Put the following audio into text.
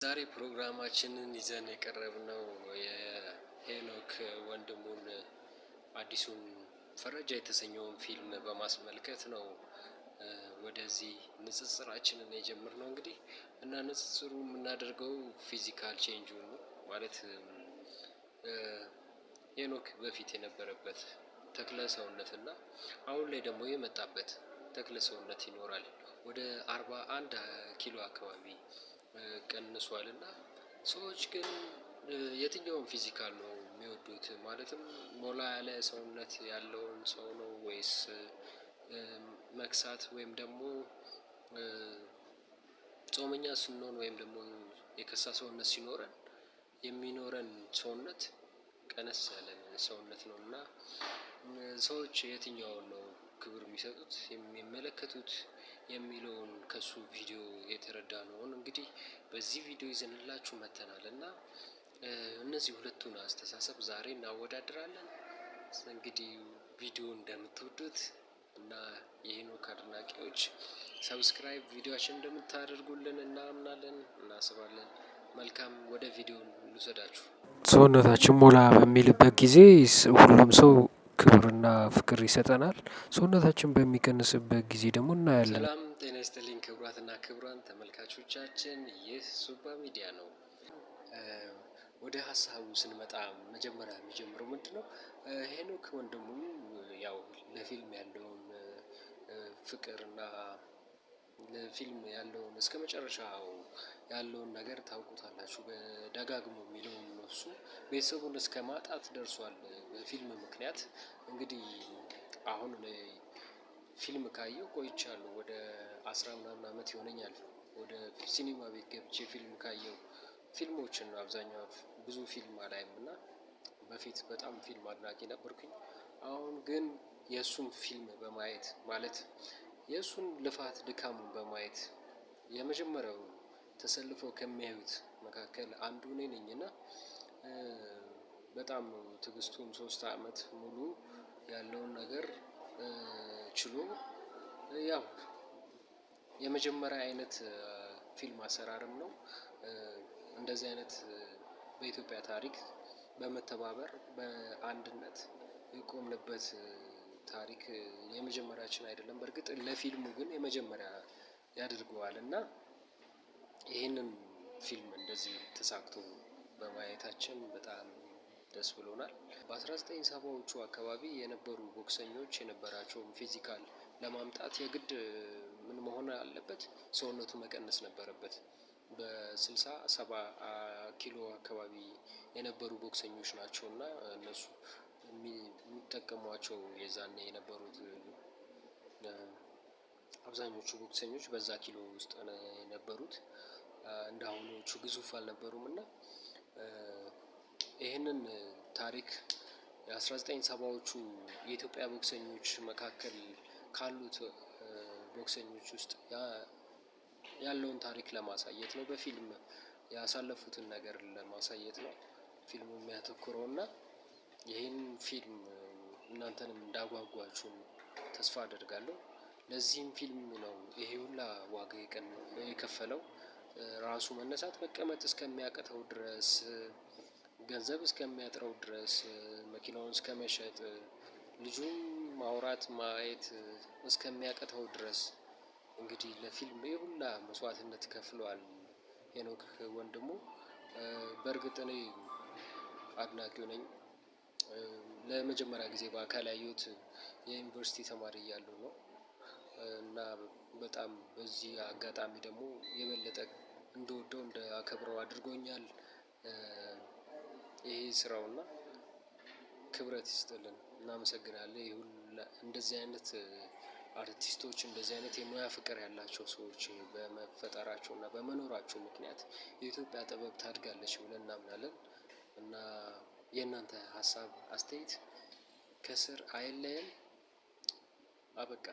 ዛሬ ፕሮግራማችንን ይዘን የቀረብነው የሄኖክ ወንድሙን አዲሱን ፈረጃ የተሰኘውን ፊልም በማስመልከት ነው። ወደዚህ ንጽጽራችንን የጀመርነው እንግዲህ እና ንጽጽሩ የምናደርገው ፊዚካል ቼንጁን ነው ማለት ሄኖክ በፊት የነበረበት ተክለ ሰውነት እና አሁን ላይ ደግሞ የመጣበት ተክለ ሰውነት ይኖራል። ወደ 41 ኪሎ አካባቢ ቀንሷል እና ሰዎች ግን የትኛውን ፊዚካል ነው የሚወዱት? ማለትም ሞላ ያለ ሰውነት ያለውን ሰው ነው ወይስ መክሳት ወይም ደግሞ ጾመኛ ስንሆን ወይም ደግሞ የከሳ ሰውነት ሲኖረን የሚኖረን ሰውነት ቀነስ ያለ ሰውነት ነው እና ሰዎች የትኛውን ነው ክብር የሚሰጡት የሚመለከቱት የሚለውን ከሱ ቪዲዮ የተረዳነውን እንግዲህ በዚህ ቪዲዮ ይዘንላችሁ መጥተናል እና እነዚህ ሁለቱን አስተሳሰብ ዛሬ እናወዳድራለን። እንግዲህ ቪዲዮ እንደምትወዱት እና የሄኖክ አድናቂዎች ሰብስክራይብ ቪዲዮአችንን እንደምታደርጉልን እናምናለን እናስባለን። መልካም ወደ ቪዲዮ ልውሰዳችሁ። ሰውነታችን ሞላ በሚልበት ጊዜ ሁሉም ሰው ክብርና ፍቅር ይሰጠናል። ሰውነታችን በሚቀንስበት ጊዜ ደግሞ እናያለን። ሰላም ጤና ይስጥልኝ ክቡራትና ክቡራን ተመልካቾቻችን፣ ይህ ሱባ ሚዲያ ነው። ወደ ሀሳቡ ስንመጣ መጀመሪያ የሚጀምረው ምንድነው? ሄኖክ ወንድሙ ያው ለፊልም ያለውን ፍቅርና ለፊልም ያለውን እስከመጨረሻው ያለውን ነገር ታውቁታላችሁ። በደጋግሞ የሚለውን ነው እሱ ቤተሰቡን እስከማጣት ደርሷል በፊልም ምክንያት። እንግዲህ አሁን ላይ ፊልም ካየሁ ቆይቻለሁ ወደ 10 ምናምን አመት ይሆነኛል። ወደ ሲኒማ ቤት ገብቼ ፊልም ካየሁ ፊልሞችን አብዛኛው ብዙ ፊልም አላይም እና በፊት በጣም ፊልም አድናቂ ነበርኩኝ። አሁን ግን የእሱን ፊልም በማየት ማለት የእሱን ልፋት ድካሙን በማየት የመጀመሪያው ተሰልፎ ከሚያዩት መካከል አንዱ እኔ ነኝ እና በጣም ነው ትዕግስቱን 3 አመት ሙሉ ያለውን ነገር ችሎ ያው የመጀመሪያ አይነት ፊልም አሰራርም ነው። እንደዚህ አይነት በኢትዮጵያ ታሪክ በመተባበር በአንድነት የቆምንበት ታሪክ የመጀመሪያችን አይደለም። በርግጥ ለፊልሙ ግን የመጀመሪያ ያደርገዋል እና ይህንን ፊልም እንደዚህ ተሳክቶ በማየታችን በጣም ደስ ብሎናል። በ1970ዎቹ አካባቢ የነበሩ ቦክሰኞች የነበራቸውን ፊዚካል ለማምጣት የግድ ምን መሆን አለበት? ሰውነቱ መቀነስ ነበረበት። በ60-70 ኪሎ አካባቢ የነበሩ ቦክሰኞች ናቸው እና እነሱ የሚጠቀሟቸው የዛኔ የነበሩት አብዛኞቹ ቦክሰኞች በዛ ኪሎ ውስጥ ነው የነበሩት። እንዳሁኖቹ ግዙፍ አልነበሩም እና ይህንን ታሪክ የ1970ዎቹ የኢትዮጵያ ቦክሰኞች መካከል ካሉት ቦክሰኞች ውስጥ ያለውን ታሪክ ለማሳየት ነው። በፊልም ያሳለፉትን ነገር ለማሳየት ነው ፊልሙ የሚያተኩረው እና ይሄን ፊልም እናንተንም እንዳጓጓችሁ ተስፋ አደርጋለሁ። ለዚህም ፊልም ነው ይሄ ሁላ ዋጋ የከፈለው። ራሱ መነሳት መቀመጥ እስከሚያቅተው ድረስ፣ ገንዘብ እስከሚያጥረው ድረስ፣ መኪናውን እስከመሸጥ፣ ልጁን ማውራት ማየት እስከሚያቅተው ድረስ እንግዲህ ለፊልም የሁላ መስዋዕትነት ከፍሏል ሄኖክ ወንድሙ። በእርግጥ እኔ አድናቂው ነኝ። ለመጀመሪያ ጊዜ በአካል ያየሁት የዩኒቨርሲቲ ተማሪ እያለሁ ነው እና በጣም በዚህ አጋጣሚ ደግሞ የበለጠ እንደወደው እንዳከብረው አድርጎኛል። ይሄ ስራውና ክብረት ይስጥልን እናመሰግናለን። እንደዚህ አይነት አርቲስቶች እንደዚህ አይነት የሙያ ፍቅር ያላቸው ሰዎች በመፈጠራቸው እና በመኖራቸው ምክንያት የኢትዮጵያ ጥበብ ታድጋለች ብለን እናምናለን እና የእናንተ ሀሳብ አስተያየት ከስር አይለየን። አበቃ።